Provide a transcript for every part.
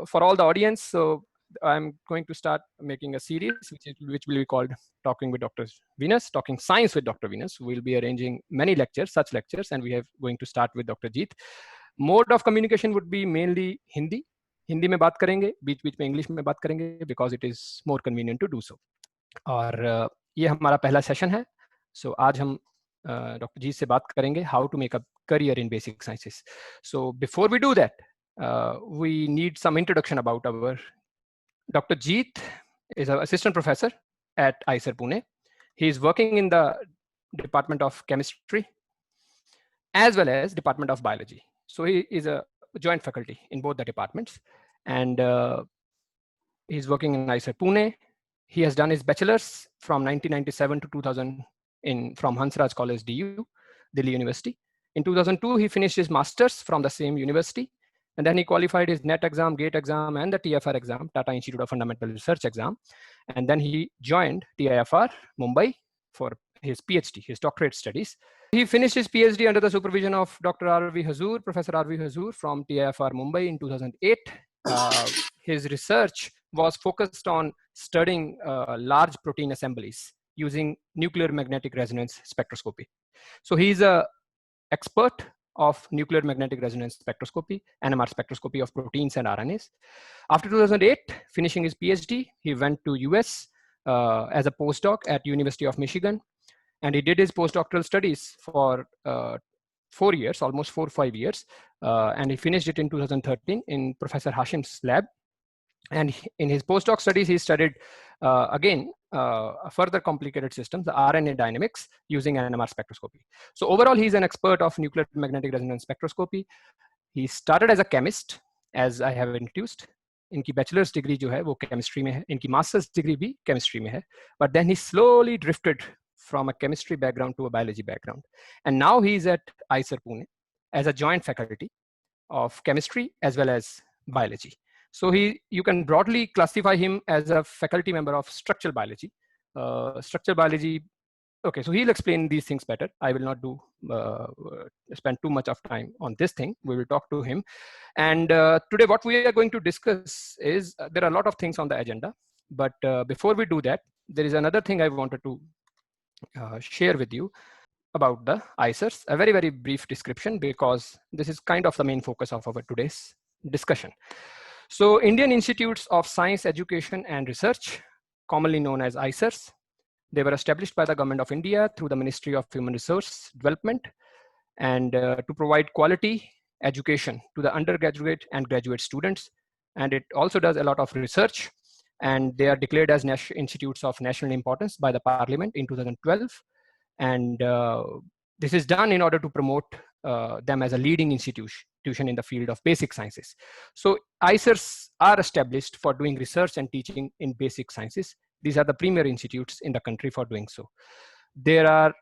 for all the audience, so I'm going to start making a series which will be called Talking with Dr. Venus, Talking Science with Dr. Venus. We'll be arranging many lectures, such lectures, and we are going to start with Dr. Jeet. Mode of communication would be mainly Hindi. Hindi में बात करेंगे, बीच बीच में English में बात करेंगे, because it is more convenient to do so. और ये हमारा पहला सेशन है. सो आज हम डॉक्टर जी से बात करेंगे how to make a career in basic sciences. So before we do that, we need some introduction about our Dr. Jeet is an assistant professor at IISER Pune. He is working in the Department of Chemistry as well as Department of Biology. So he is a joint faculty in both the departments, and he's working in IISER Pune. He has done his bachelor's from 1997 to 2000 from Hansraj College, DU, Delhi University. In 2002, he finished his master's from the same university, and then he qualified his NET exam, GATE exam, and the TFR exam, Tata Institute of Fundamental Research exam. And then he joined TIFR Mumbai for his PhD, his doctorate studies. He finished his PhD under the supervision of Dr. R.V. Hazur, Professor R.V. Hazur from TIFR Mumbai in 2008. His research was focused on studying large protein assemblies using nuclear magnetic resonance spectroscopy. So he's an expert of nuclear magnetic resonance spectroscopy, NMR spectroscopy of proteins and RNAs. After 2008, finishing his PhD, he went to US as a postdoc at University of Michigan. And he did his postdoctoral studies for 4 years, almost 4 or 5 years. And he finished it in 2013 in Professor Hashim's lab. And in his postdoc studies, he studied, further complicated systems, the RNA dynamics using NMR spectroscopy. So overall, he's an expert of nuclear magnetic resonance spectroscopy. He started as a chemist, as I have introduced. इनकी bachelor's degree जो है वो chemistry में है, इनकी master's degree भी chemistry में है. But then he slowly drifted from a chemistry background to a biology background. And now he's at IISER Pune as a joint faculty of chemistry as well as biology. So you can broadly classify him as a faculty member of structural biology. Structural biology, okay, so he'll explain these things better. I will not spend too much of time on this thing. We will talk to him. And today what we are going to discuss is, there are a lot of things on the agenda. But before we do that, there is another thing I wanted to share with you about the IISERs, a very, very brief description, because this is kind of the main focus of our today's discussion. So Indian Institutes of Science, Education and Research, commonly known as IISERs, they were established by the Government of India through the Ministry of Human Resource Development, and to provide quality education to the undergraduate and graduate students. And it also does a lot of research, and they are declared as institutes of national importance by the Parliament in 2012. And this is done in order to promote them as a leading institution in the field of basic sciences. So IISERs are established for doing research and teaching in basic sciences. These are the premier institutes in the country for doing so. There are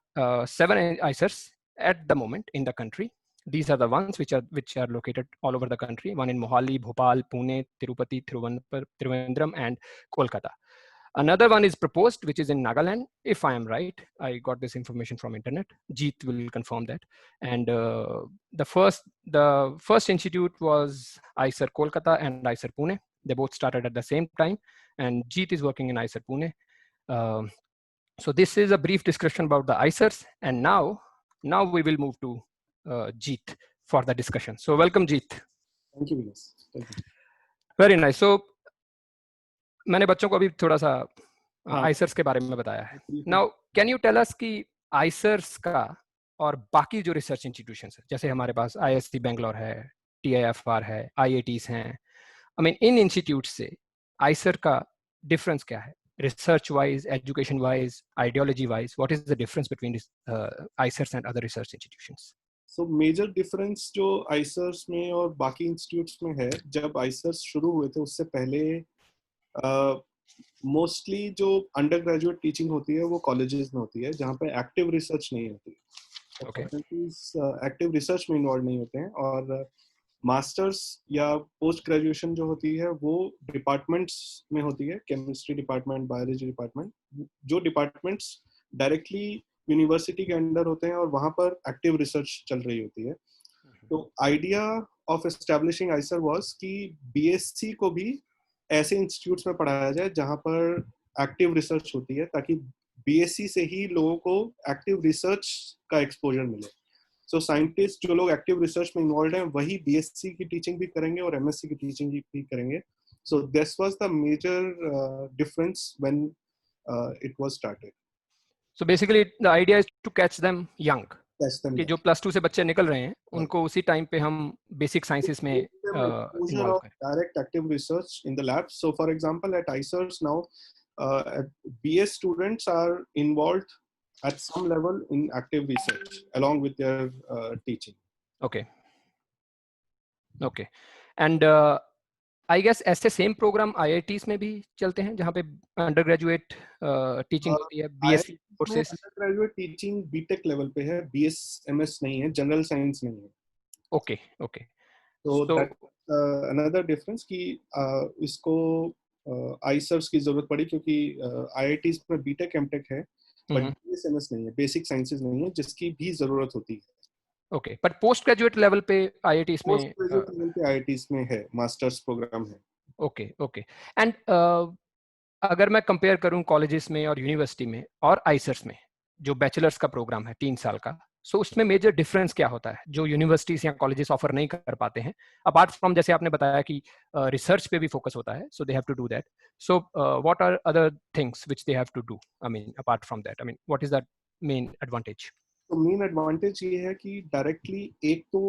7 IISERs at the moment in the country. These are the ones which are located all over the country. One in Mohali, Bhopal, Pune, Tirupati, Trivandrum, and Kolkata. Another one is proposed, which is in Nagaland, if I am right. I got this information from internet. Jeet will confirm that. And the first institute was IISER Kolkata and IISER Pune. They both started at the same time, and Jeet is working in IISER Pune. So this is a brief description about the IISERs, and now we will move to Jeet for the discussion. So welcome, Jeet. Thank you, Venus. Thank you. Very nice. So मैंने बच्चों को अभी थोड़ा सा IISERs के बारे में बताया है. Now, can you tell us कि IISERs का और बाकी जो रिसर्च इंस्टीट्यूशंस है, जैसे हमारे पास IISc बेंगलोर है, TIFR है, IITs हैं, I mean इन इंस्टीट्यूट से IISER का डिफरेंस क्या है? Research wise, education wise, ideology wise, what is the difference between IISERs and other research institutions? So major difference जो IISERs में और बाकी इंस्टीट्यूट्स में है, जब IISERs शुरू हुए थे उससे पहले मोस्टली जो अंडर ग्रेजुएट टीचिंग होती है वो कॉलेजेस में होती है, जहाँ पे एक्टिव रिसर्च नहीं होती. एक्टिव रिसर्च में इन्वॉल्व नहीं होते हैं. और मास्टर्स या पोस्ट ग्रेजुएशन जो होती है वो डिपार्टमेंट्स में होती है, केमिस्ट्री डिपार्टमेंट, बायोलॉजी डिपार्टमेंट, जो डिपार्टमेंट्स डायरेक्टली यूनिवर्सिटी के अंडर होते हैं और वहाँ पर एक्टिव रिसर्च चल रही होती है. तो idea of establishing Eicher was कि बीएससी को भी ऐसे इंस्टीट्यूट्स में पढ़ाया जाए जहां पर एक्टिव रिसर्च होती है, ताकि बीएससी से ही लोगों को एक्टिव रिसर्च का एक्सपोजर मिले. सो साइंटिस्ट जो लोग एक्टिव रिसर्च में इन्वॉल्व हैं वही बीएससी की टीचिंग भी करेंगे और एमएससी की टीचिंग भी करेंगे. So this was the major difference when it was started. So basically the idea is to catch them young. Test them. कि जो प्लस 2 से बच्चे निकल रहे हैं उनको उसी टाइम पे हम बेसिक साइंसेस में Exposure इन्वॉल्व of करें. direct active research in the lab. So, for example, at ICERS now, BS students are involved at some level in active research along with their teaching. Okay. Okay. And I guess ऐसे same program IITs में भी चलते हैं जहाँ पे under graduate teaching होती है, BSc courses. Undergraduate teaching BTech level पे है, बीएसएमएस नहीं है, जनरल साइंस नहीं है. Okay okay. तो दैट अनदर डिफरेंस कि इसको आईसर्स की जरूरत पड़ी क्योंकि आईआईटीज में बीटेक एमटेक है, बट बीएसएमएस नहीं है, बेसिक साइंसेस नहीं है, जिसकी भी जरूरत होती है. Okay, but post graduate level पे आईआईटीज में, पोस्ट ग्रेजुएट लेवल पे आईआईटीज में है, मास्टर्स प्रोग्राम है. Okay okay. एंड अगर मैं कंपेयर करूं कॉलेजेस में और यूनिवर्सिटी में और आईसर्स में जो बैचलर्स का प्रोग्राम है 3 साल का, सो उसमें मेजर डिफरेंस क्या होता है जो यूनिवर्सिटीज या कॉलेजेस ऑफर नहीं कर पाते हैं, अपार्ट फ्रॉम जैसे आपने बताया कि रिसर्च पे भी फोकस होता है, so they have to do that. So what are other things which they have to do, I mean apart from that, I mean what is the main advantage? तो main advantage ये है कि directly एक तो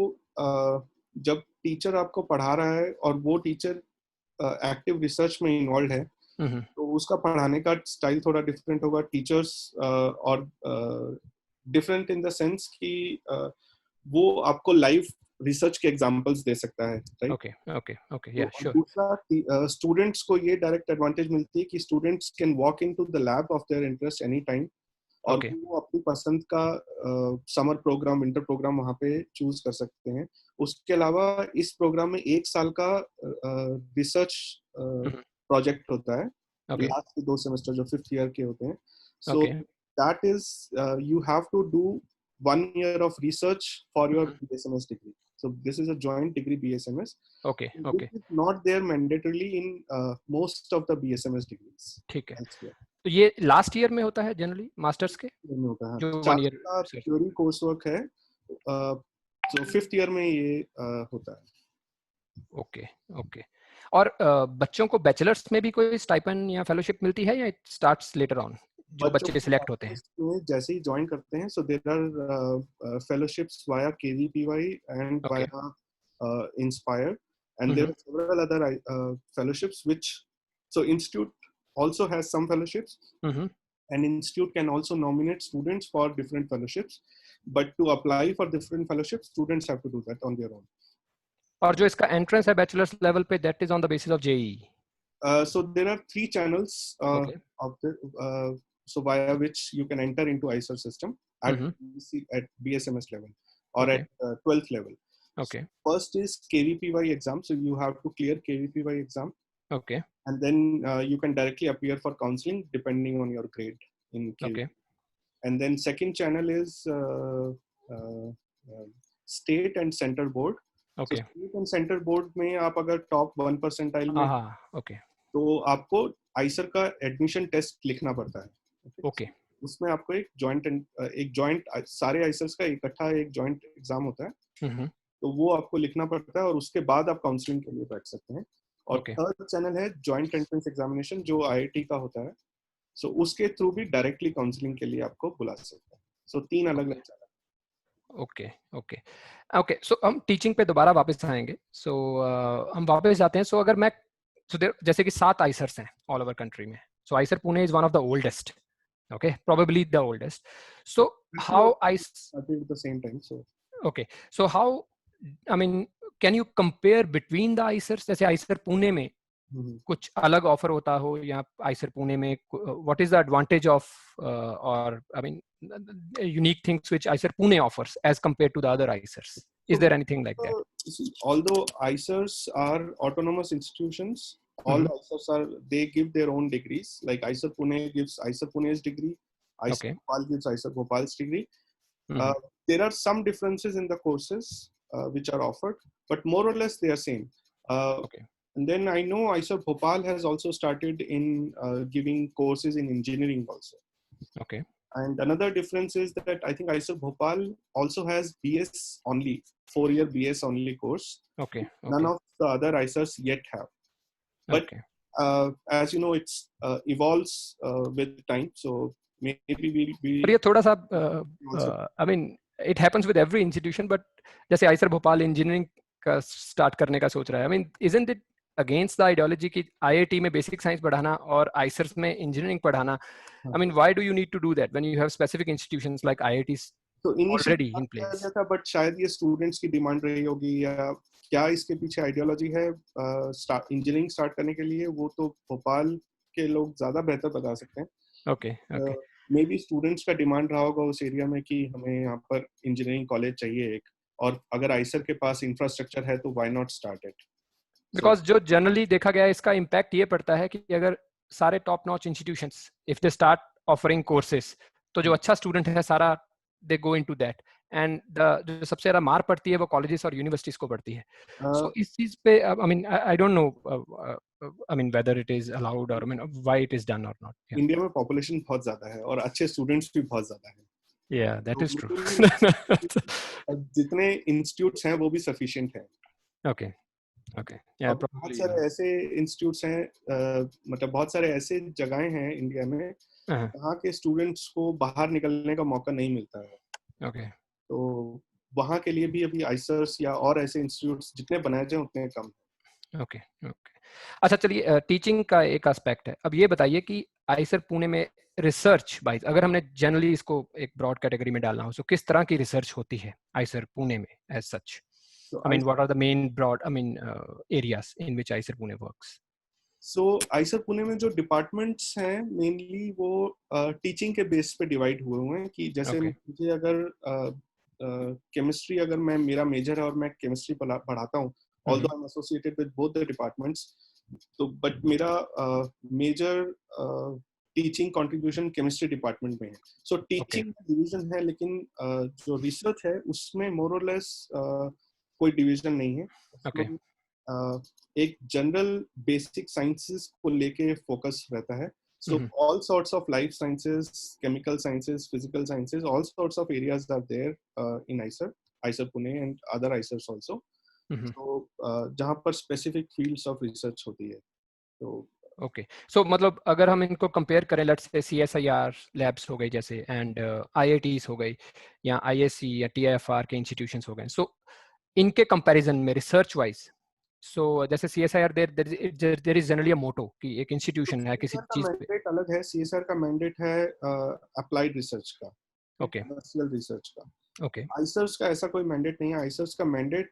जब teacher आपको पढ़ा रहा है और वो टीचर एक्टिव रिसर्च में इन्वॉल्व है, तो उसका पढ़ाने का स्टाइल थोड़ा डिफरेंट होगा. टीचर्स और डिफरेंट इन द सेंस कि वो आपको लाइव रिसर्च के एग्जांपल्स दे सकता है, राइट? ओके ओके ओके, या श्योर. दूसरा, स्टूडेंट्स को ये डायरेक्ट एडवांटेज मिलती है कि students can walk into the lab of their interest any time, और वो अपनी पसंद का समर प्रोग्राम, विंटर प्रोग्राम वहाँ पे चूज कर सकते हैं. उसके अलावा इस प्रोग्राम में 1 साल का रिसर्च प्रोजेक्ट होता है, लास्ट के 2 सेमेस्टर जो 5th ईयर के होते हैं. So that is you have to do 1 year of research for your BSMS degree. So this is a joint degree BSMS. Okay. This is not there mandatorily in most of the BSMS degrees. ठीक है. तो ये last year में होता है generally masters के? में होता है, जो 1 year का थ्योरी कोर्स वर्क है, तो 5th ईयर में ये होता है. Okay okay. और बच्चों को बैचलर्स में भी कोई स्टाइपेंड या फेलोशिप मिलती है या इट स्टार्ट्स लेटर ऑन जो बच्चे सिलेक्ट होते हैं? जैसे ही ज्वाइन करते हैं, so there are fellowships via KVPY and via INSPIRE, and there are several other fellowships which, so institute also has some fellowships, and institute can also nominate students for different fellowships, but to apply for different fellowships students have to do that on their own. और जो इसका entrance है bachelors level पे, that is on the basis of JEE. So there are 3 channels of the so via which you can enter into ICER system at BSMS level or at 12th level. Okay. So first is KVPY exam, so you have to clear KVPY exam. Okay. And then you can directly appear for counseling depending on your grade in KVPY. Okay. And then second channel is state and center board. Okay. So state and center board में आप अगर top 1 percentile में, okay, तो आपको ICER का admission test लिखना पड़ता है. Okay. उसमें आपको एक जॉइंट सारे ICERs का इकट्ठा एक जॉइंट एग्जाम होता है, तो वो आपको लिखना पड़ता है और उसके बाद आप काउंसलिंग के लिए बैठ सकते हैं. और थर्ड चैनल है जॉइंट एंट्रेंस एग्जामिनेशन जो आईआईटी का होता है, सो उसके थ्रू भी डायरेक्टली काउंसलिंग के लिए आपको बुला सकते हैं. सो 3 अलग-अलग channel. Okay okay okay. So हम टीचिंग पे दोबारा वापस आएंगे. सो हम वापस जाते हैं. सो अगर मैं जैसे कि 7 आईसर्स हैं ऑल ओवर कंट्री में. So IISER Pune is one of the oldest, okay, probably the oldest. So how at the same time, so okay, so how, I mean, can you compare between the ICERs? जैसे ICER Pune में कुछ अलग offer होता हो या ICER Pune में what is the advantage of or I mean unique things which ICER Pune offers as compared to the other ICERs? Is there anything like that? Although ICERs are autonomous institutions, all ICERs are, they give their own degrees. Like ICER Pune gives ICER Pune's degree, ICER Bhopal gives ICER Bhopal's degree. There are some differences in the courses. which are offered, but more or less they are same. Okay. And then I know IISER Bhopal has also started in giving courses in engineering also. Okay. And another difference is that I think IISER Bhopal also has BS only, 4-year BS only course. Okay. None Okay. of the other IISERs yet have. But Okay. as you know, it's evolves with time. So maybe we'll पर be ये थोड़ा सा also. I mean it happens with every institution, but जैसे IISER Bhopal engineering का start करने का सोच रहा है, I mean isn't it against the ideology कि आईआईटी में बेसिक साइंस पढ़ाना और आईसर्स में इंजीनियरिंग पढ़ाना? I mean why do you need to do that when you have specific institutions like IITs तो ऑलरेडी इनिशियली इन किया place? गया था, बट शायद ये स्टूडेंट्स की डिमांड रही होगी, या क्या इसके पीछे आइडियोलॉजी है इंजीनियरिंग स्टार्ट करने के लिए, वो तो भोपाल के लोग ज्यादा बेहतर बता सकते हैं. Okay. Okay. May be students का डिमांड रहा होगा उस एरिया में कि हमें यहाँ पर इंजीनियरिंग कॉलेज चाहिए एक, और अगर आईसर के पास इंफ्रास्ट्रक्चर है तो why not start it. Because जो जनरली देखा गया है इसका इम्पैक्ट ये पड़ता है कि अगर सारे top notch institutions if they start offering courses, तो जो अच्छा स्टूडेंट है सारा दे गो इनटू दैट, एंड जो सबसे ज्यादा मार पड़ती है वो कॉलेजेस और यूनिवर्सिटीज को पड़ती है. सो इस चीज पे I mean I don't know I mean whether it is allowed or I mean why it is done or not. India में पॉपुलेशन बहुत ज्यादा है और अच्छे स्टूडेंट्स भी बहुत ज्यादा है. या दैट तो इज ट्रू. मुझे नहीं लगता कि जितने इंस्टीट्यूट्स हैं वो भी सफिशिएंट हैं. ओके. ओके. या अब बहुत सारे ऐसे इंस्टीट्यूट्स हैं, मतलब बहुत सारे ऐसे जगहें हैं इंडिया में जहाँ के स्टूडेंट्स को बाहर निकलने का मौका नहीं मिलता है. ओके. तो वहाँ के लिए भी अभी आईसर्स या और ऐसे इंस्टीट्यूट्स जितने बनाए जाए उतने कम. ओके. ओके. अच्छा चलिए, टीचिंग का एक एस्पेक्ट है. अब ये बताइए कि आईसर पुणे में रिसर्च वाइज अगर हमने जनरली इसको एक ब्रॉड कैटेगरी में डालना हो, तो किस तरह की रिसर्च होती है आईसर पुणे में as such? So I mean, what are the main broad, areas in which IISER Pune works? So IISER Pune में जो डिपार्टमेंट्स हैं मेनली वो टीचिंग के बेस पे डिवाइड हुए हैं. कि जैसे Okay. मुझे अगर केमिस्ट्री, अगर मैं मेरा मेजर है और मैं केमिस्ट्री पढ़ाता हूँ, although I am associated with both the departments, तो बट मेरा major teaching contribution chemistry department में है. सो टीचिंग डिवीजन है, लेकिन जो रिसर्च है उसमें मोर और लेस कोई डिवीजन नहीं है. Okay. एक जनरल बेसिक साइंसेस को लेके फोकस रहता है. So all sorts of life sciences, chemical sciences, physical sciences, all sorts of areas are there in IISER Pune and other IISERs also. So जहाँ पर specific fields of research होती है. तो okay. सो मतलब अगर हम इनको कंपेयर करें, लेट्स से CSIR लैब्स हो गई जैसे, एंड IITs हो गई, या ISC या TIFR के इंस्टीट्यूशंस हो गए, सो इनके कंपैरिजन में रिसर्च वाइज, सो जैसे CSIR देयर इज जनरली अ मोटो कि एक इंस्टीट्यूशन है किसी CSR का चीज पे. मैंडेट अलग है. CSR का मैंडेट है अप्लाइड रिसर्च का, ओके. कमर्शियल रिसर्च का. ओके. आईसर्स का ऐसा कोई मैंडेट नहीं है. आईसर्स का mandate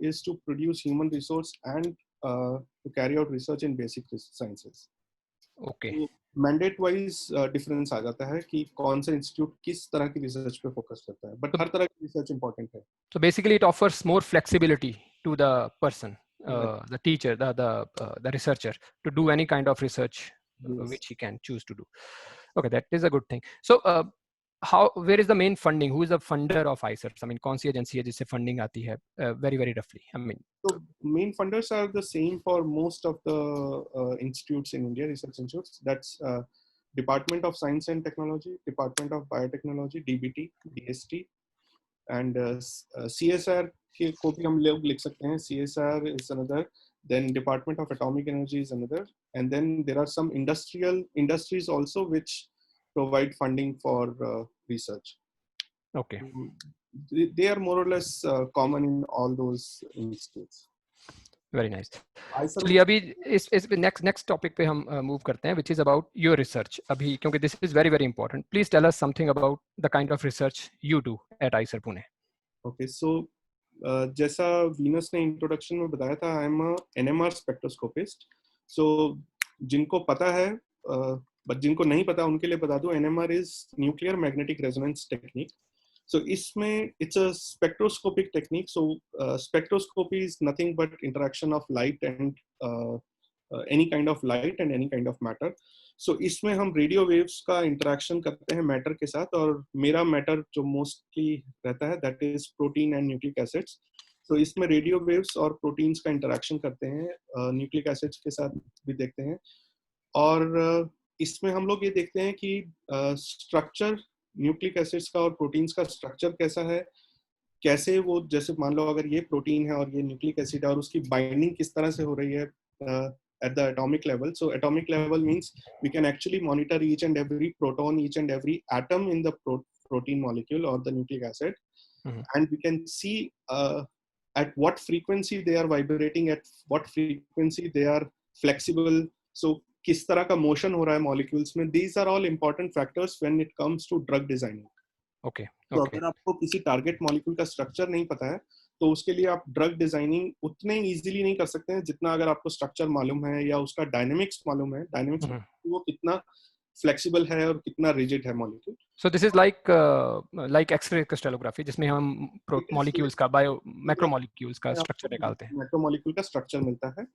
is to produce human resource and to carry out research in basic sciences. Okay. Mandate wise difference आ जाता है कि कौन सा इंस्टीट्यूट किस तरह की रिसर्च पे फोकस करता है, बट हर तरह की रिसर्च इंपॉर्टेंट है. So basically, it offers more flexibility to the person, the teacher, the researcher, to do any kind of research which he can choose to do. Okay, that is a good thing. So, where is the main funding? Who is the funder of IISER? I mean, कौन सी agency है जिससे funding आती है? Very roughly. I mean, so main funders are the same for most of the institutes in India, research institutes. That's Department of Science and Technology, Department of Biotechnology, DBT, DST, and CSR को भी हम लोग लिख सकते हैं. CSR is another. Then Department of Atomic Energy is another, and then there are some industries also which provide funding for research. okay. They are more or less common in all those institutes. Very nice. चलिए अभी इस next topic पे हम move करते हैं, which is about your research. अभी क्योंकि this is very very important. Please tell us something about the kind of research you do at IISER Pune. Okay, so जैसा वीनस ने इंट्रोडक्शन में बताया था, आई एम NMR स्पेक्ट्रोस्कोपिस्ट. सो जिनको पता है, बट जिनको नहीं पता उनके लिए बता दूं, NMR is nuclear magnetic resonance technique. So इसमें it's a spectroscopic technique. So spectroscopy is nothing but interaction of light and any kind of light and any kind of matter. So इसमें हम रेडियो वेव्स का interaction करते हैं matter के साथ, और मेरा मैटर जो मोस्टली रहता है that is protein and nucleic acids. तो इसमें रेडियो वेव्स और प्रोटीन्स का इंटरेक्शन करते हैं, न्यूक्लिक एसिड्स के साथ भी देखते हैं. और इसमें हम लोग ये देखते हैं कि स्ट्रक्चर न्यूक्लिक एसिड्स का और प्रोटीन्स का स्ट्रक्चर कैसा है, कैसे वो, जैसे मान लो अगर ये प्रोटीन है और ये न्यूक्लिक एसिड है, और उसकी बाइंडिंग किस तरह से हो रही है at the atomic level. So atomic level means we can actually monitor each and every proton, each and every atom in the protein molecule or the nucleic acid, and we can see at what frequency they are vibrating, at what frequency they are flexible. So किस तरह का motion हो रहा है molecules में. These are all important factors when it comes to drug designing. Okay. तो अगर आपको किसी टारगेट मॉलिक्यूल का स्ट्रक्चर नहीं पता है तो उसके लिए आप ड्रग डिजाइनिंग उतने इजीली नहीं कर सकते हैं जितना अगर आपको स्ट्रक्चर मालूम है या उसका डायनेमिक्स मालूम है. डायनेमिक्स वो कितना फ्लेक्सिबल है और कितना रिजिड है molecule. So this is like X ray crystallography जिसमें हम मॉलिक्यूल्स का मैक्रोमॉलिक्यूल्स का स्ट्रक्चर निकालते हैं. मैक्रोमॉलिक्यूल का स्ट्रक्चर मिलता है.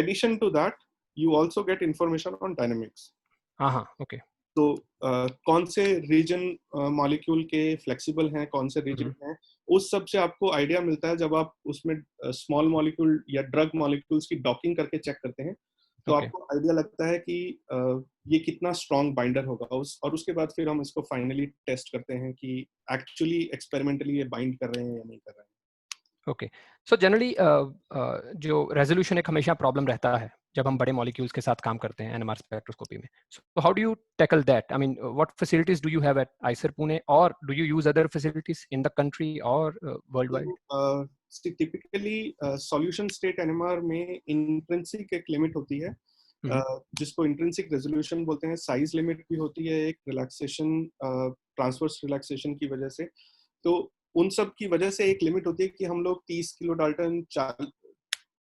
Addition to that you also get information on dynamics. हाँ, ओके. तो कौन से रीजन मॉलिक्यूल के फ्लेक्सिबल हैं, कौन से रीजन हैं, उस सब से आपको आइडिया मिलता है. जब आप उसमें स्मॉल मॉलिक्यूल या ड्रग मॉलिक्यूल्स की डॉकिंग करके चेक करते हैं तो आपको आइडिया लगता है कि ये कितना स्ट्रॉन्ग बाइंडर होगा और उसके बाद फिर हम इसको फाइनली टेस्ट करते हैं कि एक्चुअली एक्सपेरिमेंटली ये बाइंड कर रहे हैं या नहीं कर रहे हैं. ओके. सो जनरली जो रेजोल्यूशन एक हमेशा प्रॉब्लम रहता है जब हम बड़े मॉलिक्यूल्स के साथ काम करते हैं एनएमआर स्पेक्ट्रोस्कोपी में. So how do you tackle that? I mean what facilities do you have at ICR Pune, or do you use other facilities in the country or world wide? Typically solution state NMR में intrinsic एक limit होती है जिसको intrinsic resolution बोलते हैं. Size limit भी होती है एक रिलैक्सेशन, ट्रांसवर्स रिलैक्सेशन की वजह से. तो उन सब की वजह से एक लिमिट होती है कि हम लोग 30 किलो डाल्टन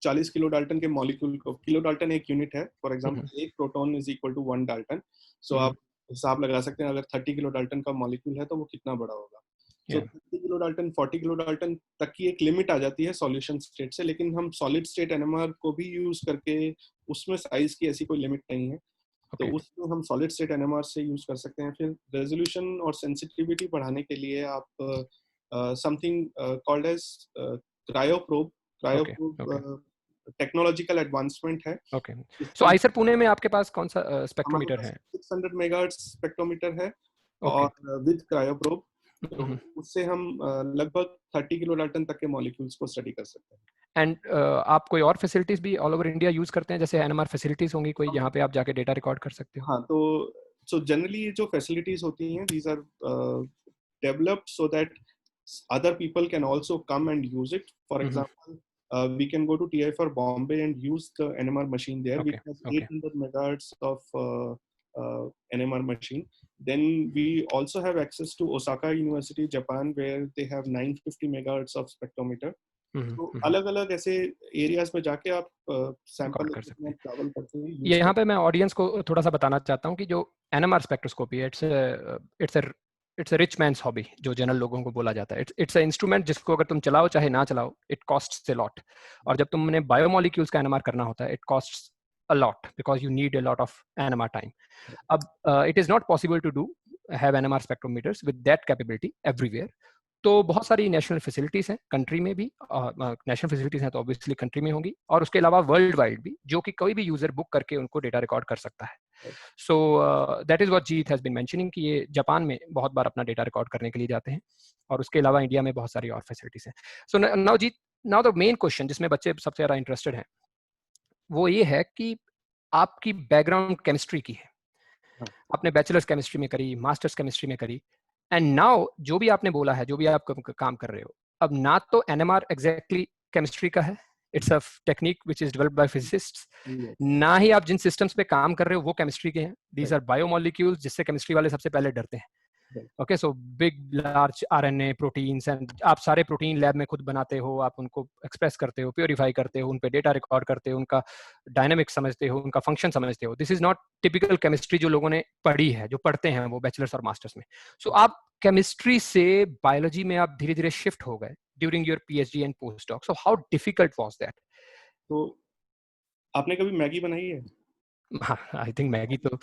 40 किलो डाल्टन के मॉलिक्यूल को, किलो डाल्टन एक यूनिट है, फॉर एग्जांपल एक proton is equal to 1 dalton. So आप हिसाब लगा सकते हैं अगर 30 किलो डाल्टन का मॉलिक्यूल है तो वो कितना बड़ा होगा. तो 30 किलो डाल्टन 40 किलो डाल्टन तक की एक लिमिट आ जाती है सॉल्यूशन स्टेट से. लेकिन हम सॉलिड स्टेट एनएमआर को भी यूज करके उसमें साइज की ऐसी कोई लिमिट नहीं है. तो उसमें हम सॉलिड स्टेट एनएमआर से यूज कर सकते हैं. फिर रेजोल्यूशन और सेंसिटिविटी बढ़ाने के लिए आप something called as cryoprobe technological advancement है. ओके. सो आईसीआर पुणे में आपके पास कौन सा स्पेक्ट्रोमीटर है? 600 मेगाहर्ट्ज स्पेक्ट्रोमीटर है और विद क्रायोप्रोब. उससे हम लगभग 30 किलो डाल्टन तक के मॉलिक्यूल्स को स्टडी कर सकते हैं. एंड आप कोई और फैसिलिटीज भी ऑल ओवर इंडिया यूज करते हैं, जैसे एनएमआर फैसिलिटीज होंगी कोई जहाँ पे आप जाके डेटा रिकॉर्ड कर सकते हो? हाँ, तो सो जनरली जो फैसिलिटीज होती हैं these are developed so that other people can also come and use it. For example, we can go to TI for Bombay and use the NMR machine there, which has 800 megahertz of NMR machine. Then we also have access to Osaka University, Japan, where they have 950 megahertz of spectrometer. तो अलग-अलग ऐसे areas में जाके आप sample कर सकते हैं, travel करते हैं. यहाँ पे मैं ऑडियंस को थोड़ा सा बताना चाहता हूँ कि जो NMR स्पेक्ट्रोस्कोपी है it's a rich mains hobby, जो जनरल लोगों को बोला जाता है. इट्स अ इंस्ट्रूमेंट जिसको अगर तुम चलाओ चाहे ना चलाओ, इट कॉस्ट्स अ लॉट. और जब तुमने बायोमॉलिक्यूल्स का एनएमआर करना होता है, it costs a lot because you need a lot of NMR time. अब it is not possible to do have NMR spectrometers with that capability everywhere. तो बहुत सारी नेशनल फैसिलिटीज हैं कंट्री में भी, नेशनल फैसिलिटीज हैं तो ऑब्वियसली कंट्री में होंगी, और उसके अलावा वर्ल्ड वाइड भी, जो कि कोई भी यूजर बुक करके उनको डेटा रिकॉर्ड कर सकता है. So that is what Jeet has been mentioning कि ये जापान में बहुत बार अपना डेटा रिकॉर्ड करने के लिए जाते हैं, और उसके अलावा इंडिया में बहुत सारी और फैसिलिटीज हैं. So now Jeet, now the main question जिसमें बच्चे सबसे ज्यादा इंटरेस्टेड हैं वो ये है कि आपकी बैकग्राउंड केमिस्ट्री की है, आपने बैचलर्स केमिस्ट्री में करी, मास्टर्स केमिस्ट्री में करी, एंड नाउ जो भी आपने बोला है, जो भी आप काम कर रहे हो, अब ना तो एनएमआर एग्जैक्टली केमिस्ट्री का है, it's a technique which is developed by physicists, ना ही आप जिन सिस्टम्स पे काम कर रहे हो वो केमिस्ट्री के हैं. दीज आर बायोमॉलिक्यूल्स, जिससे केमिस्ट्री वाले सबसे पहले डरते हैं. Okay, so big large RNA proteins, and आप सारे प्रोटीन लैब में खुद बनाते हो, आप उनको एक्सप्रेस करते हो, प्योरीफाई करते हो, उन पे डेटा रिकॉर्ड करते हो, उनका डायनामिक्स समझते हो, उनका फंक्शन समझते हो. This is not typical chemistry जो लोगों ने पढ़ी है, जो पढ़ते हैं वो बैचलर्स और मास्टर्स में. सो आप केमिस्ट्री से बायोलॉजी में आप धीरे धीरे शिफ्ट हो गए during your PhD and post doc. So how difficult was that? तो आपने कभी मैगी बनाई है? हाँ, आई थिंक मैगी तो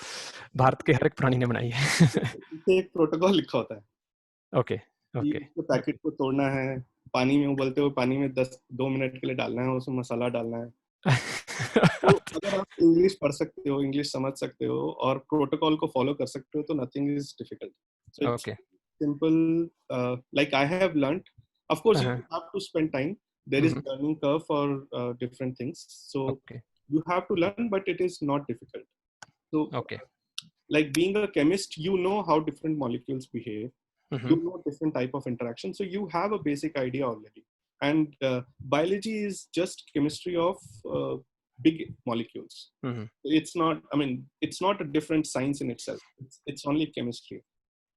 भारत के हर एक प्राणी ने बनाई है। इसमें एक प्रोटोकॉल लिखा होता है ओके, कि ओके, उसके ओके। पैकेट को तोड़ना है, पानी में उबलते हुए पानी में 2 मिनट के लिए डालना है, उसमें मसाला डालना है। तो अगर आप इंग्लिश पढ़ सकते हो, इंग्लिश समझ सकते हो और प्रोटोकॉल को फॉलो कर सकते हो तो nothing is difficult. So it's okay. Simple, like I have learned. Of course you हाँ, have to spend time, there is learning curve for different things, so okay, you have to learn, but it is not difficult. So okay. like being a chemist, you know how different molecules behave, you know different type of interaction, so you have a basic idea already. And biology is just chemistry of big molecules. It's not, I mean, it's not a different science in itself, it's only chemistry.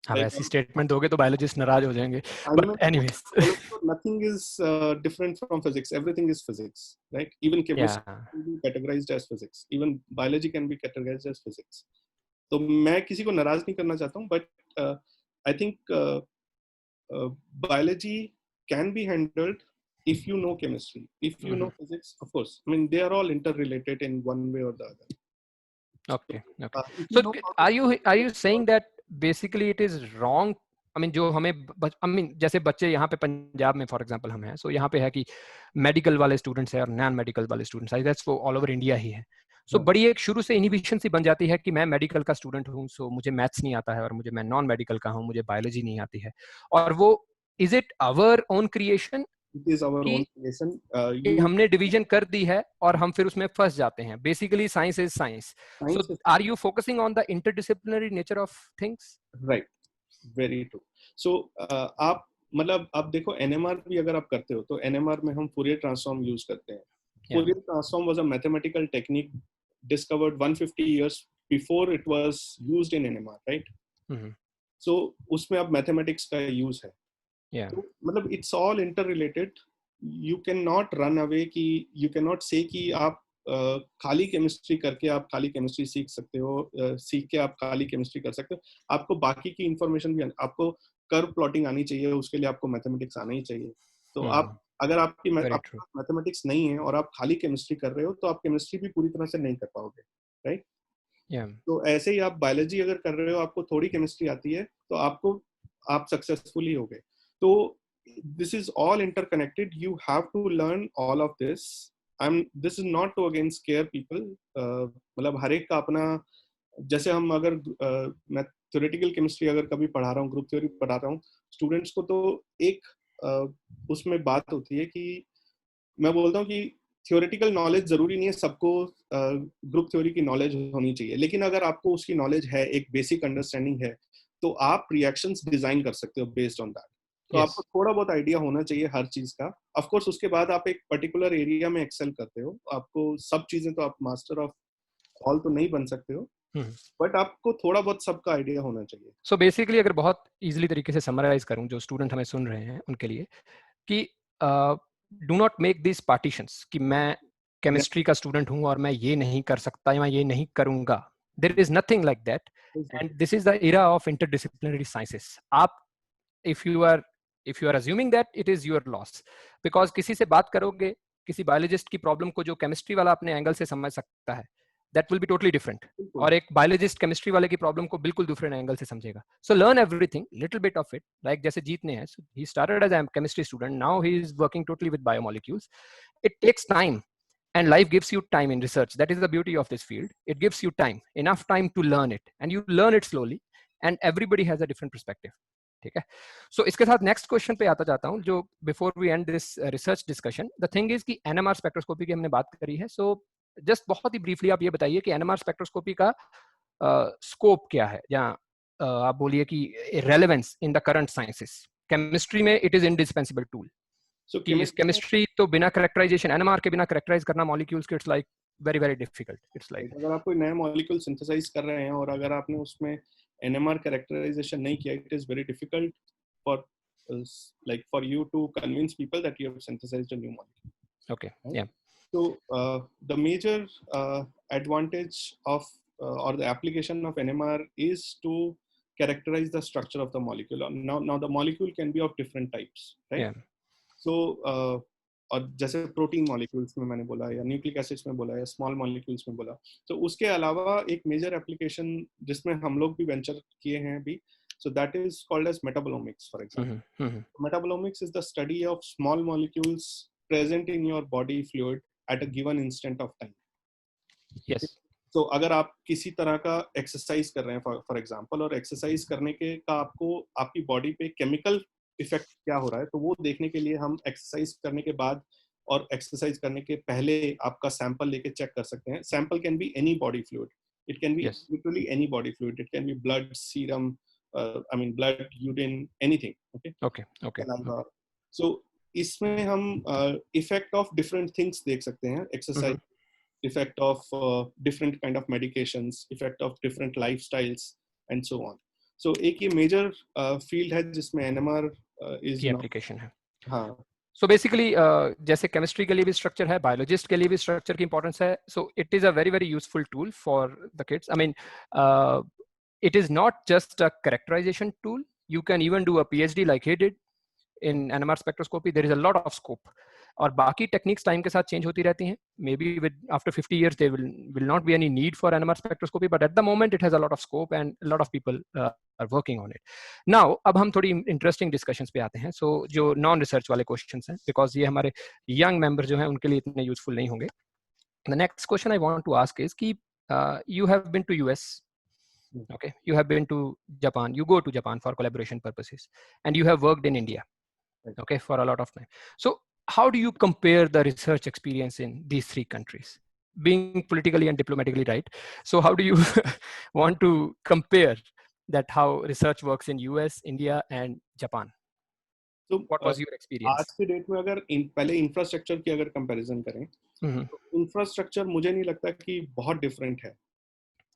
हाँ, Like वैसी statement दोगे तो biologist नाराज हो जाएंगे, I'm but not anyways. nothing is different from physics, everything is physics, right? Even या chemistry can be categorized as physics, even biology can be categorized as physics. तो मैं किसी को नाराज नहीं करना चाहता हूँ, but I think biology can be handled if you know chemistry, if you know physics, of course. I mean, they are all interrelated in one way or the other. Okay, okay. If you so know how are to, you saying that basically it is wrong? I mean जो हमें I mean जैसे बच्चे यहाँ पे पंजाब में for example हम हैं, सो यहाँ पे है कि मेडिकल वाले स्टूडेंट्स हैं और नॉन मेडिकल वाले स्टूडेंट्स, आई दैट्स वो ऑल ओवर इंडिया ही है। सो बड़ी एक शुरू से इनहिबिशन सी बन जाती है कि मैं मेडिकल का स्टूडेंट हूँ, सो मुझे मैथ्स नहीं आता है, और मुझे मैं नॉन मेडिकल का हूँ, मुझे बायोलॉजी नहीं आती है। और वो is it our own creation it is our कि own creation. कि You हमने डिवीजन कर दी है और हम फिर उसमें फंस जाते हैं? Basically science is science. So science is are you focusing on the interdisciplinary nature of things? right, very true. So आप मतलब आप देखो NMR भी अगर आप करते हो तो NMR में हम Fourier transform यूज करते हैं. या Fourier transform was a mathematical technique discovered 150 years before it was used in NMR, right? So उसमें अब मैथमेटिक्स का यूज है. या तो मतलब it's all inter related. You can not run away कि यू कैन नॉट से कि आप खाली केमिस्ट्री करके आप खाली केमिस्ट्री सीख सकते हो, सीख के आप खाली केमिस्ट्री कर सकते हो. आपको बाकी की इंफॉर्मेशन भी आपको कर्व प्लॉटिंग आनी चाहिए, उसके लिए आपको मैथमेटिक्स आना ही चाहिए. तो आप अगर आपकी वेरी आपके ट्रू। पास मैथमेटिक्स नहीं है और आप खाली केमिस्ट्री कर रहे हो तो आप केमिस्ट्री भी पूरी तरह से नहीं कर पाओगे, राइट? या तो ऐसे ही आप बायोलॉजी अगर कर रहे हो, आपको थोड़ी केमिस्ट्री आती है तो आपको आप सक्सेसफुली हो गए. तो this is all interconnected, you have to learn all of this. This is not to again scare people. मतलब हर एक का अपना, जैसे हम अगर मैं थ्योरेटिकल केमिस्ट्री अगर कभी पढ़ा रहा हूँ, ग्रुप थ्योरी पढ़ा रहा हूँ स्टूडेंट्स को, तो एक उसमें बात होती है कि मैं बोलता हूँ कि थ्योरेटिकल नॉलेज जरूरी नहीं है सबको ग्रुप थ्योरी की नॉलेज होनी चाहिए, लेकिन अगर आपको उसकी नॉलेज है, एक बेसिक अंडरस्टैंडिंग है, तो आप रिएक्शंस डिजाइन कर सकते हो बेस्ड ऑन दैट. तो यस। आपको थोड़ा बहुत आइडिया होना चाहिए हर चीज का. ऑफ कोर्स उसके बाद आप एक पर्टिकुलर एरिया में एक्सेल करते हो, आपको सब चीजें तो आप मास्टर ऑफ ऑल तो नहीं बन सकते हो, बट आपको थोड़ा बहुत सबका आइडिया होना चाहिए. सो बेसिकली अगर बहुत इजीली तरीके से समराइज करूं जो स्टूडेंट हमें सुन रहे हैं उनके लिए, कि do not make this partitions कि मैं केमिस्ट्री का स्टूडेंट हूं और मैं ये नहीं कर सकता या मैं ये नहीं करूंगा. There is nothing like that, and this is the era of interdisciplinary sciences. आप if you are assuming that, it is your loss, because किसी से बात करोगे, किसी बायोलॉजिस्ट की प्रॉब्लम को जो केमिस्ट्री वाला अपने एंगल से समझ सकता है, that will be totally different, और एक बायोलॉजिस्ट केमिस्ट्री वाले की प्रॉब्लम को बिल्कुल दूसरे एंगल से समझेगा. So learn everything little bit of it, like जैसे जीत ने है, he started as a chemistry student, now he is working totally with biomolecules. It takes time, and life gives you time in research. That is the beauty of this field. It gives you time, enough time to learn it, and you learn it slowly, and everybody has a different perspective. ठीक है. सो इसके साथ next question पे आता जाता हूँ, जो before we end this research discussion, the thing is कि एनएमआर स्पेक्ट्रोस्कोपी की हमने बात करी है. सो जस्ट बहुत ही ब्रीफली आप ये बताइए कि एनएमआर स्पेक्ट्रोस्कोपी का स्कोप क्या है, या आप बोलिए कि relevance in the current sciences. Chemistry में इट इज इंडिस्पेंसिबल टूल, सो कि इस केमिस्ट्री तो बिना करेक्टराइजेशन, एनएमआर के बिना करेक्टराइज करना मॉलिक्यूल्स के, it's like very very difficult. It's like अगर आप कोई नया मॉलिक्यूल सिंथेसाइज कर रहे हैं और अगर आपने उसमें NMR कैरेक्टराइजेशन नहीं किया, it is very difficult for like for you to convince people that you have synthesized a new molecule. okay, Right? yeah. So the major advantage of or the application of NMR is to characterize the structure of the molecule. Now the molecule can be of different types, right? Yeah. So और जैसे protein molecules में मैंने बोला या nucleic acids में बोला या small molecules में बोला, तो उसके अलावा एक मेजर एप्लीकेशन जिसमें हम लोग भी वेंचर किए हैं अभी, so that is called as metabolomics, for example. Metabolomics is the study of small molecules present in your body fluid at a given instant of time. Yes. तो अगर आप किसी तरह का एक्सरसाइज कर रहे हैं फॉर एग्जांपल, और एक्सरसाइज करने के का आपको आपकी बॉडी पे केमिकल इफेक्ट क्या हो रहा है, तो वो देखने के लिए हम एक्सरसाइज करने के बाद और एक्सरसाइज करने के पहले आपका सैंपल लेके चेक कर सकते हैं. Sample can be any body fluid, it can be literally any body fluid, it can be blood, serum, I mean blood, urine, anything. Okay. So इसमें हम effect of different things देख सकते हैं. Exercise, effect of different kind of medications, effect of different lifestyles, and so on. So एक ये major field है जिसमें NMR is की application है. हाँ. So basically, जैसे chemistry के लिए भी structure है, biologist के लिए भी structure की importance है. So it is a very very useful tool for the kids. I mean, it is not just a characterization tool. You can even do a PhD like he did in NMR spectroscopy. There is a lot of scope. और बाकी techniques time के साथ change होती रहती हैं. Maybe with after 50 years there will not be any need for NMR spectroscopy, but at the moment it has a lot of scope and a lot of people are working on it. Now अब हम थोड़ी interesting discussions पे आते हैं. So जो non research वाले questions हैं, because ये हमारे young members जो हैं उनके लिए इतने useful नहीं होंगे. The next question I want to ask is कि you have been to US. Okay, you have been to Japan, you go to Japan for collaboration purposes, and you have worked in India, okay, for a lot of time. So how do you compare the research experience in these three countries, being politically and diplomatically right? So how do you want to compare that, how research works in US, India and Japan? So what was your experience? आज के date में अगर पहले infrastructure की अगर comparison करें, तो infrastructure मुझे नहीं लगता कि बहुत डिफरेंट है.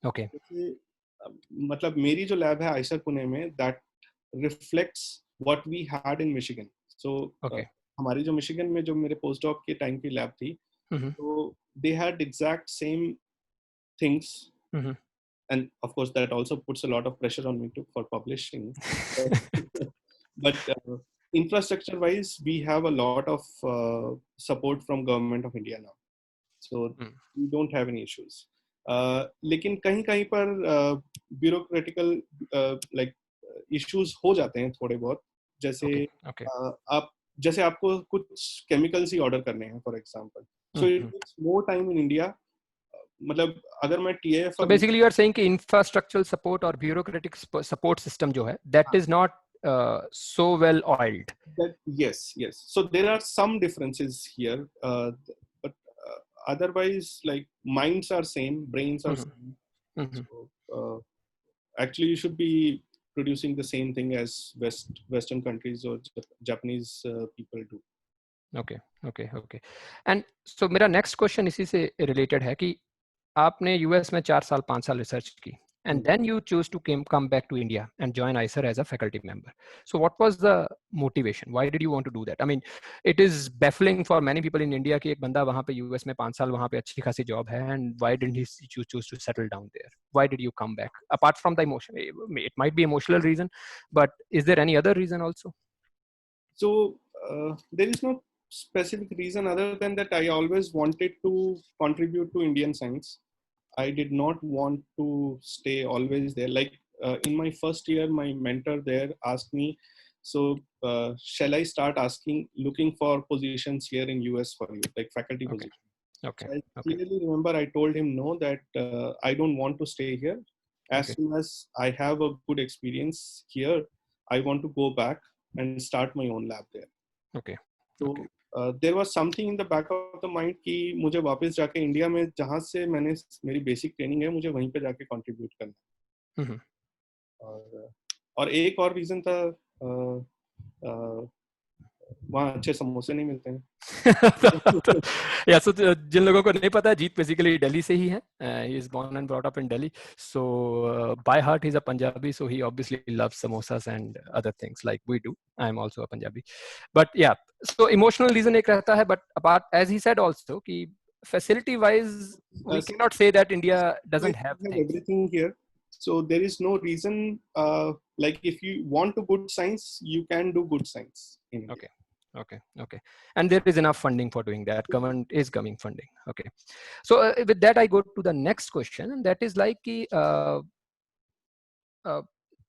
Okay. मतलब मेरी जो लैब है आइसर पुणे में, that reflects what we had in Michigan. So हमारी जो मिशिगन में जो मेरे पोस्ट डॉक के टाइम की लैब थी, तो they had exact same things, and of course that also puts a lot of pressure on me too for publishing. But infrastructure wise we have a lot of support from government of India now, so we don't have any issues. लेकिन कहीं कहीं पर ब्यूरोक्रेटिकल like issues हो जाते हैं थोड़े बहुत. जैसे आप जैसे आपको कुछ केमिकल्स ही ऑर्डर करने हैं for example, so it takes more time in India. मतलब अगर मैं TAF, so basically you are saying कि infrastructural support और bureaucratic support system जो है, that is not so well oiled. Yes. So there are some differences here, but otherwise like minds are same, brains are same. So actually you should be producing the same thing as Western countries or Japanese people do. Okay. And so मेरा next question इसी से related है कि आपने US में 4 साल 5 साल research की, and then you choose to come back to India and join ICER as a faculty member. So what was the motivation? Why did you want to do that? I mean, it is baffling for many people in India कि एक बंदा वहाँ पे US में 5 साल वहाँ पे अच्छी खासी जॉब है, and why didn't he choose to settle down there? Why did you come back? Apart from the emotion, it might be emotional reason, but is there any other reason also? So there is no specific reason other than that I always wanted to contribute to Indian science. I did not want to stay always there. Like in my first year, my mentor there asked me, so shall I start looking for positions here in US for you, like faculty position? Okay. So I clearly remember I told him no, that I don't want to stay here. As soon as I have a good experience here, I want to go back and start my own lab there. Okay. So there was something in the back of the mind कि मुझे वापस जाके India में जहाँ से मैंने मेरी basic training है, मुझे वहीं पे जाके कंट्रीब्यूट करना. और एक और रीजन था, वहाँ अच्छे समोसे नहीं मिलते हैं. Yeah, so जिन लोगों को नहीं पता है, जीत basically दिल्ली से ही है. He is born and brought up in Delhi. So by heart he's a Punjabi, so he obviously loves samosas and other things like we do. I am also a Punjabi. But yeah, so emotional reason एक रहता है, but apart, as he said also कि facility wise we cannot say that India doesn't have everything here. So there is no reason, like if you want to good science, you can do good science in India. Okay. Okay, okay. And there is enough funding for doing that. Government is giving funding. Okay. So with that, I go to the next question, and that is like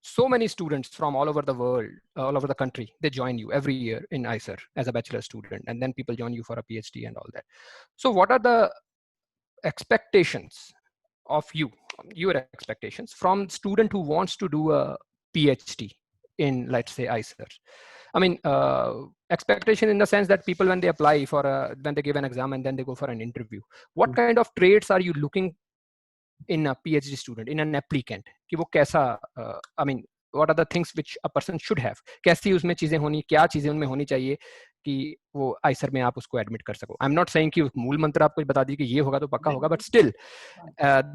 so many students from all over the world, all over the country, they join you every year in ICER as a bachelor student, and then people join you for a PhD and all that. So what are the expectations of you, your expectations from student who wants to do a PhD in, let's say, ICER? I mean, expectation in the sense that people, when they apply for when they give an exam and then they go for an interview, what kind of traits are you looking in a PhD student, in an applicant? कि वो कैसा, I mean, what are the things which a person should have? कैसी उसमें चीजें होनी, क्या चीजें उनमें होनी चाहिए कि वो आइसर में आप उसको एडमिट कर सको? आई एम नॉट सेइंग कि मूल मंत्र आपको बता दी कि ये होगा तो पक्का होगा, but still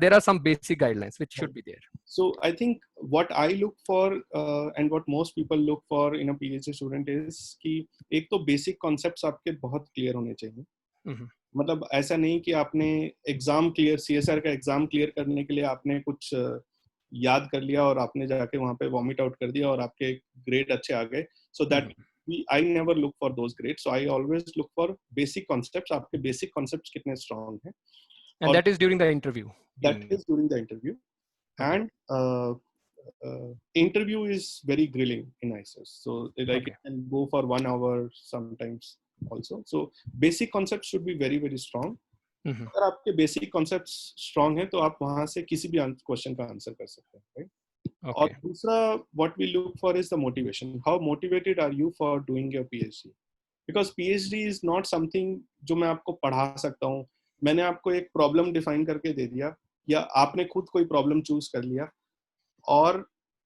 there are some basic guidelines which should be there. So I think what I look for and what most people look for in a PhD student is कि एक तो basic concepts आपके बहुत clear होने चाहिए. मतलब ऐसा नहीं कि आपने एग्जाम क्लियर, CSR का एग्जाम क्लियर करने के लिए आपने कुछ याद कर लिया और आपने जाके वहां पे वॉमिट आउट कर दिया और आपके ग्रेड अच्छे आ गए. So that I never look for those grades. So I always look for basic concepts. आपके basic concepts कितने strong हैं. And that is during the interview. That is during the interview. Okay. And interview is very grilling in ICES. So like it can go for 1 hour sometimes also. So basic concepts should be very, very strong. अगर आपके basic concepts strong हैं तो आप वहां से किसी भी question का आंसर कर सकते हैं, राइट? और दूसरा what we look for is the motivation. How motivated are you for doing your PhD? Because PhD is not something जो मैं आपको पढ़ा सकता हूँ. मैंने आपको एक प्रॉब्लम डिफाइन करके दे दिया या आपने खुद कोई प्रॉब्लम चूज कर लिया और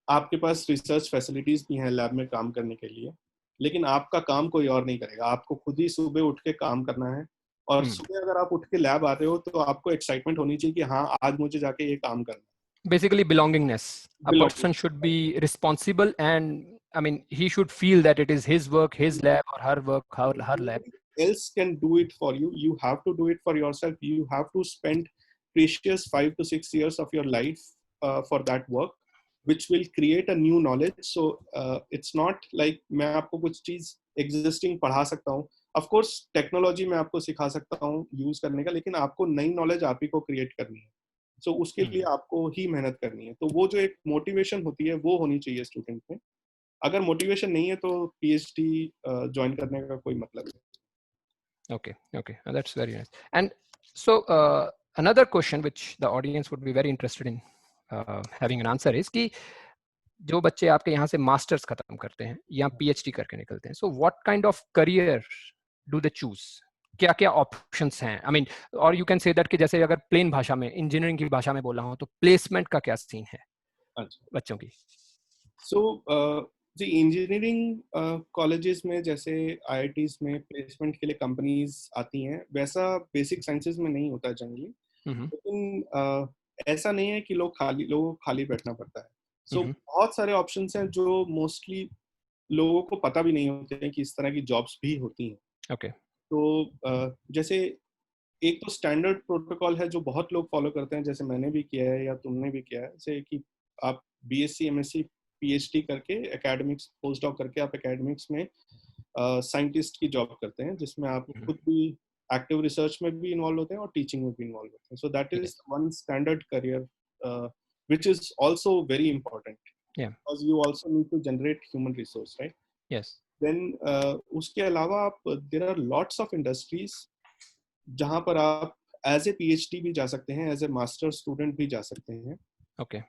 आपके पास रिसर्च फैसिलिटीज भी हैं लैब में काम करने के लिए, लेकिन आपका काम कोई और नहीं करेगा. आपको खुद ही सुबह उठ के काम करना है और सुबह अगर आप उठ के लैब आ रहे हो तो आपको एक्साइटमेंट होनी चाहिए कि हाँ आज मुझे जाके ये काम करना है. Basically belongingness. A person should be responsible and I mean he should feel that it is his work, his lab, or her work, her lab. Else can do it for you. You have to do it for yourself. You have to spend precious 5 to 6 years of your life for that work, which will create a new knowledge. So it's not like मैं आपको कुछ चीज existing पढ़ा सकता हूँ. Of course technology मैं आपको सिखा सकता हूँ यूज करने का, लेकिन आपको नई नॉलेज आप ही को क्रिएट करनी है. सो उसके लिए आपको ही मेहनत करनी है. तो वो जो एक मोटिवेशन होती है वो होनी चाहिए स्टूडेंट में. अगर मोटिवेशन नहीं है तो पीएचडी ज्वाइन करने का कोई मतलब नहीं. Okay, that's very nice. And so another question which the audience would be very interested in having an answer is कि जो बच्चे आपके यहाँ से मास्टर्स खत्म करते हैं या पीएचडी करके निकलते हैं, so what kind of career do they choose? क्या क्या ऑप्शंस हैं? आई मीन, और यू कैन से दैट कि जैसे अगर प्लेन भाषा में, इंजीनियरिंग की भाषा में बोल रहा हूँ, तो प्लेसमेंट का क्या सीन है बच्चों की? सो जी इंजीनियरिंग कॉलेजेस में जैसे आईआईटीज में प्लेसमेंट के लिए कंपनीज आती हैं, वैसा बेसिक साइंसेज में नहीं होता जनरली. लेकिन ऐसा नहीं है कि लोगों को खाली बैठना पड़ता है. सो बहुत सारे ऑप्शंस हैं जो मोस्टली लोगों को पता भी नहीं होते हैं कि इस तरह की जॉब्स भी होती हैं. ओके. तो जैसे एक तो स्टैंडर्ड प्रोटोकॉल है जो बहुत लोग फॉलो करते हैं, जैसे मैंने भी किया है या तुमने भी किया है, जैसे कि आप बीएससी एमएससी पीएचडी करके एकेडमिक्स पोस्ट डॉक करके आप एकेडमिक्स में साइंटिस्ट की जॉब करते हैं, जिसमें आप खुद भी एक्टिव रिसर्च में भी इन्वॉल्व होते हैं और टीचिंग में भी इन्वॉल्व होते हैं. So that is one standard career which is also very important. Yeah. Because you also need to generate human resource, right? Yes. Then उसके अलावा आप there are lots of industries जहाँ पर आप as a PhD भी जा सकते हैं, as a master student भी जा सकते हैं. Okay.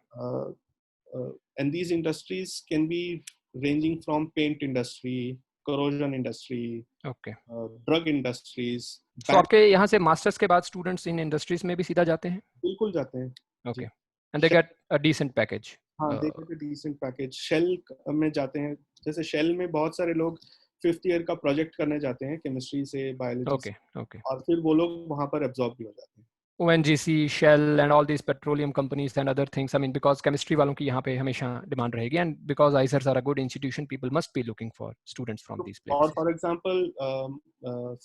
And these industries can be ranging from paint industry, corrosion industry, okay, drug industries. So आपके यहाँ से मास्टर्स के बाद स्टूडेंट्स इन इंडस्ट्रीज में भी सीधा जाते हैं? बिल्कुल जाते हैं. Okay. And they get a decent package. हाँ, they get a decent package. Shell में जाते हैं. जैसे शेल में बहुत सारे लोग 5th ईयर का प्रोजेक्ट करने जाते हैं केमिस्ट्री से, बायोलॉजी से. Okay. और फिर वो लोग वहाँ पर एब्जॉर्ब भी हो जाते हैं. ONGC, Shell and all these petroleum companies and other things. I mean, because chemistry वालों की यहाँ पे हमेशा डिमांड रहेगी, and because ICERs are a good institution, people must be looking for students from these places. और for example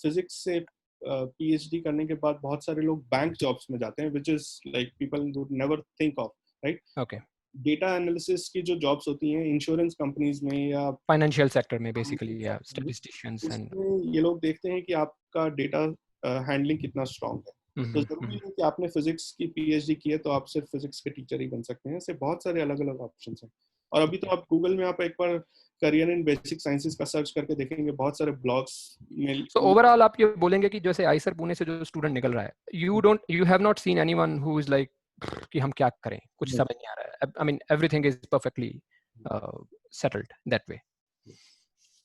physics से PhD करने के बाद बहुत सारे लोग बैंक जॉब्स में जाते हैं, which is like people would never think of, right? Okay. Data analysis की जो जॉब्स होती हैं इंश्योरेंस कंपनीज में या फाइनेंशियल सेक्टर में बेसिकली, या स्टैटिस्टिशियंस एंड उसमें ये लोग देखते हैं कि आपका डेटा हैंडलिंग कितना स्ट्रांग है। तो जरूरी नहीं कि आपने फिजिक्स की पीएचडी की है तो आप सिर्फ फिजिक्स के टीचर ही बन सकते हैं। ऐसे बहुत सारे अलग अलग ऑप्शन हैं। और अभी तो आप गूगल में आप एक बार करियर इन बेसिक साइंसेस का सर्च करके देखेंगे, बहुत सारे ब्लॉग्स में। सो ओवरऑल आप ये बोलेंगे कि जैसे आईसर पुणे से जो स्टूडेंट निकल रहा है, you have not seen anyone who is like कि हम क्या करें, कुछ समझ नहीं आ रहा है। I mean everything is perfectly settled that way.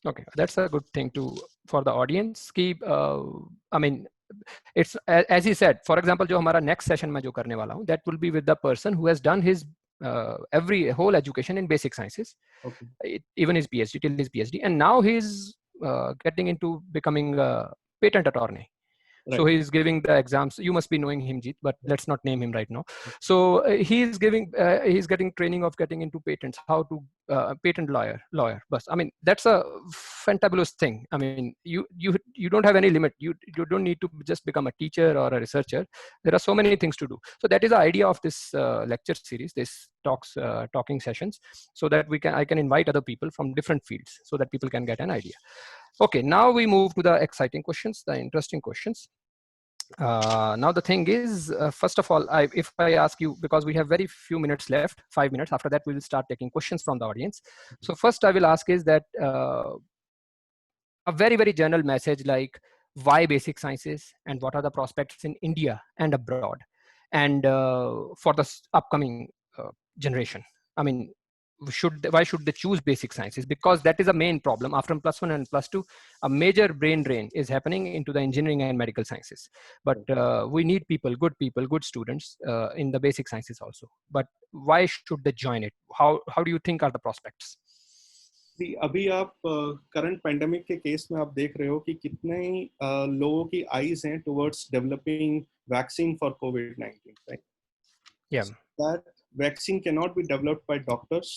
Okay, that's a good thing to for the audience. Ki, I mean, it's as he said. For example, जो हमारा next session में जो करने वाला हूँ, that will be with the person who has done his every whole education in basic sciences, even his PhD till his PhD, and now he's getting into becoming a patent attorney. Right. So he's giving the exams. You must be knowing him, Jeet, but let's not name him right now. So he's getting training of getting into patents, how to patent lawyer. But I mean, that's a fantabulous thing. I mean, you don't have any limit. You don't need to just become a teacher or a researcher. There are so many things to do. So that is the idea of this lecture series, this talking sessions, so that I can invite other people from different fields, so that people can get an idea. Okay, now we move to the exciting questions, the interesting questions. Now the thing is, first of all, if I ask you, because we have very few minutes left, 5 minutes, after that we will start taking questions from the audience. So first I will ask is that a very, very general message, like why basic sciences and what are the prospects in India and abroad, and for the upcoming generation. I mean, why should they choose basic sciences? Because that is a main problem. After +1 and +2, a major brain drain is happening into the engineering and medical sciences. But we need good students in the basic sciences also. But why should they join it? How do you think are the prospects? अभी आप current pandemic के case में आप देख रहे हो कि कितने लोगों की आईज हैं towards developing vaccine for covid, right? Yeah. That vaccine cannot be developed by doctors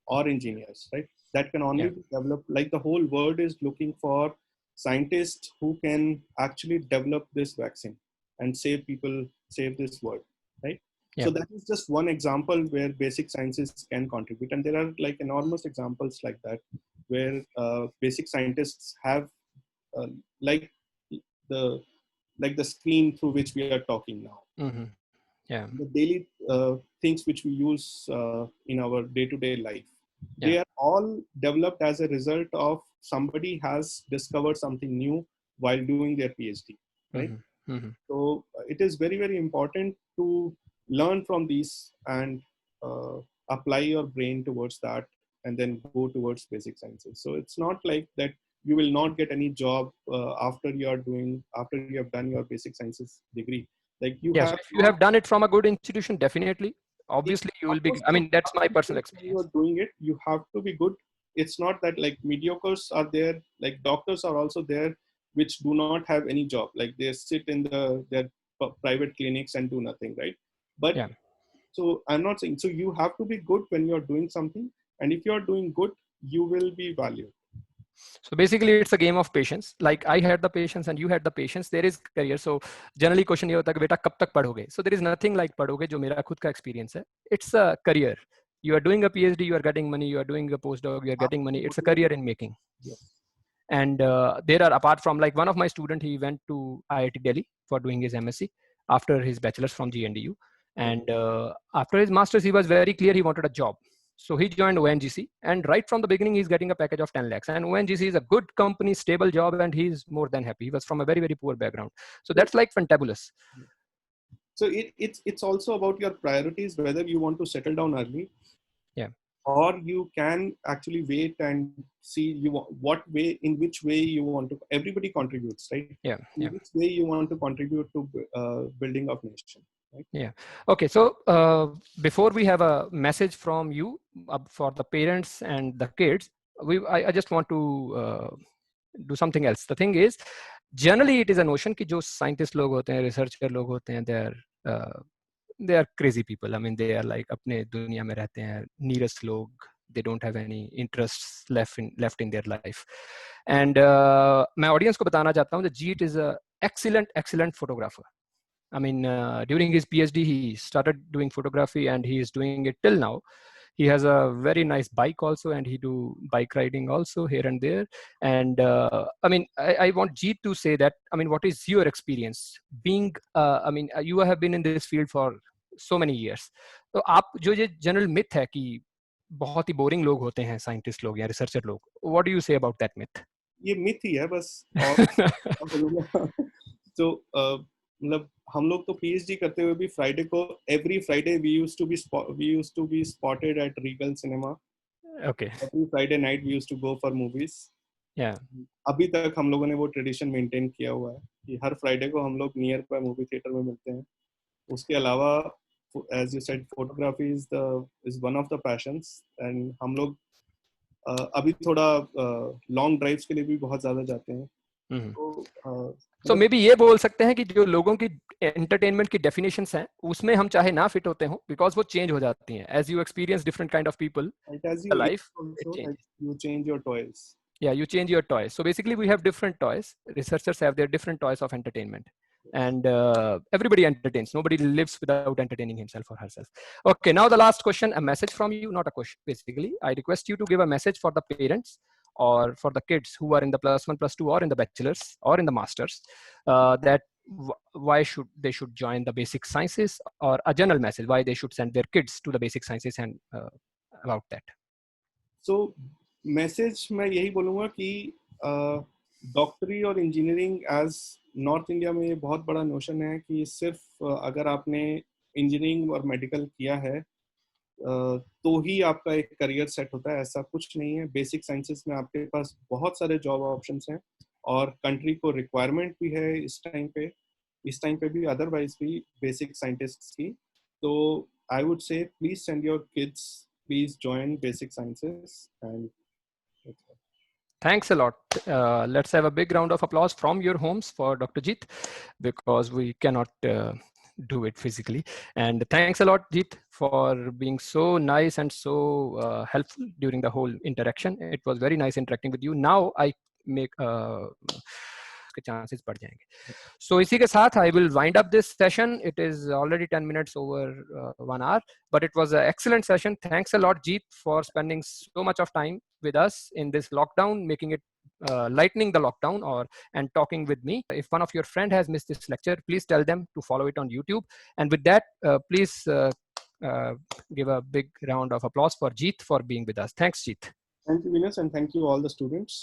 or engineers, right? That can only be developed, like the whole world is looking for scientists who can actually develop this vaccine and save people, save this world, right? So that is just one example where basic sciences can contribute, and there are like enormous examples like that where basic scientists have like the screen through which we are talking now. Mm-hmm. Yeah. The daily things which we use in our day-to-day life, they are all developed as a result of somebody has discovered something new while doing their PhD, right? Mm-hmm. So it is very, very important to learn from these and apply your brain towards that, and then go towards basic sciences. So it's not like that you will not get any job after you have done your basic sciences degree. Like you have, if you have done it from a good institution, definitely, obviously you will be. I mean, that's my personal experience. You are doing it, you have to be good. It's not that like mediocres are there, like doctors are also there which do not have any job, like they sit in their private clinics and do nothing, right? But so I'm not saying, so you have to be good when you're doing something, and if you're doing good, you will be valued. So basically it's a game of patience. Like I had the patience and you had the patience. There is career. So generally question ये होता है कि बेटा कब तक पढ़ोगे? So there is nothing like पढ़ोगे, जो मेरा खुद का experience है. It's a career. You are doing a PhD, you are getting money. You are doing a postdoc, you are getting money. It's a career in making. Yes. And there are, apart from, like one of my student, he went to IIT Delhi for doing his MSc after his bachelor's from GNDU. And after his master's, he was very clear he wanted a job. So he joined ONGC, and right from the beginning, he's getting a package of 10 lakhs. And ONGC is a good company, stable job, and he's more than happy. He was from a very, very poor background. So that's like fantabulous. So it's also about your priorities, whether you want to settle down early, or you can actually wait and see in which way you want to. Everybody contributes, right? In which way you want to contribute to building of nation. Right? Yeah. Okay. So before we have a message from you for the parents and the kids, I just want to do something else. The thing is, generally it is a notion कि जो scientist लोग होते हैं, researcher लोग होते हैं, they are crazy people. I mean, they are like अपने दुनिया में रहते हैं, nearest लोग. They don't have any interests left in their life. And मैं audience को बताना चाहता हूँ that Jeet is a excellent photographer. I mean, during his PhD, he started doing photography, and he is doing it till now. He has a very nice bike also, and he do bike riding also here and there. And I mean, I want Jeet to say that, I mean, what is your experience being, I mean, you have been in this field for so many years. तो आप जो ये general myth है कि बहुत ही boring लोग होते हैं scientist लोग या researcher लोग, what do you say about that myth? ये मिथ ही है बस। और तो मतलब हम लोग तो पीएचडी करते हुए भी फ्राइडे को, every Friday we used to be spotted at Regal cinema. Okay. Every Friday night we used to go for movies. Yeah. अभी तक हम लोगों ने वो ट्रेडिशन मेंटेन किया हुआ है कि हर फ्राइडे को हम लोग नियर बाय मूवी थिएटर में मिलते हैं। उसके अलावा as you said photography is one of the passions, and हम लोग अभी थोड़ा लॉन्ग ड्राइव्स के लिए भी बहुत ज्यादा जाते हैं। So maybe ये बोल सकते हैं कि जो लोगों की entertainment की definitions हैं उसमें हम चाहे ना fit होते हों, because वो change हो जाती हैं as you experience different kind of people as in you life. also, It changes. you change your toys. Yeah, you change your toys. So basically we have different toys. Researchers have their different toys of entertainment, and everybody entertains. Nobody lives without entertaining himself or herself. Okay, now the last question, a message from you, not a question. Basically, I request you to give a message for the parents or for the kids who are in the +1, +2, or in the bachelors or in the masters, that why they should join the basic sciences, or a general message why they should send their kids to the basic sciences, and about that. So message मैं यही बोलूँगा कि डॉक्टरी और engineering as north India में ये बहुत बड़ा नोशन है कि सिर्फ अगर आपने इंजीनियरिंग और मेडिकल किया है तो ही आपका एक करियर सेट होता है। ऐसा कुछ नहीं है। बेसिक साइंसेस में आपके पास बहुत सारे जॉब ऑप्शंस हैं और कंट्री को रिक्वायरमेंट भी है इस टाइम पे भी, अदरवाइज भी बेसिक साइंटिस्ट्स की। तो I would say please send your kids, please join basic sciences. And thanks a lot. Let's have a big round of applause from your homes for Dr. Jeet, because we cannot do it physically. And thanks a lot, Jeet, for being so nice and so helpful during the whole interaction. It was very nice interacting with you. Now I make chances बढ़ जाएंगे. So इसी के साथ I will wind up this session. It is already 10 minutes over 1 hour, but it was an excellent session. Thanks a lot, Jeet, for spending so much of time with us in this lockdown, making it lightening the lockdown, and talking with me. If one of your friend has missed this lecture, please tell them to follow it on YouTube. And with that, please give a big round of applause for Jeet for being with us. Thanks, Jeet. Thank you, Venus, and thank you all the students.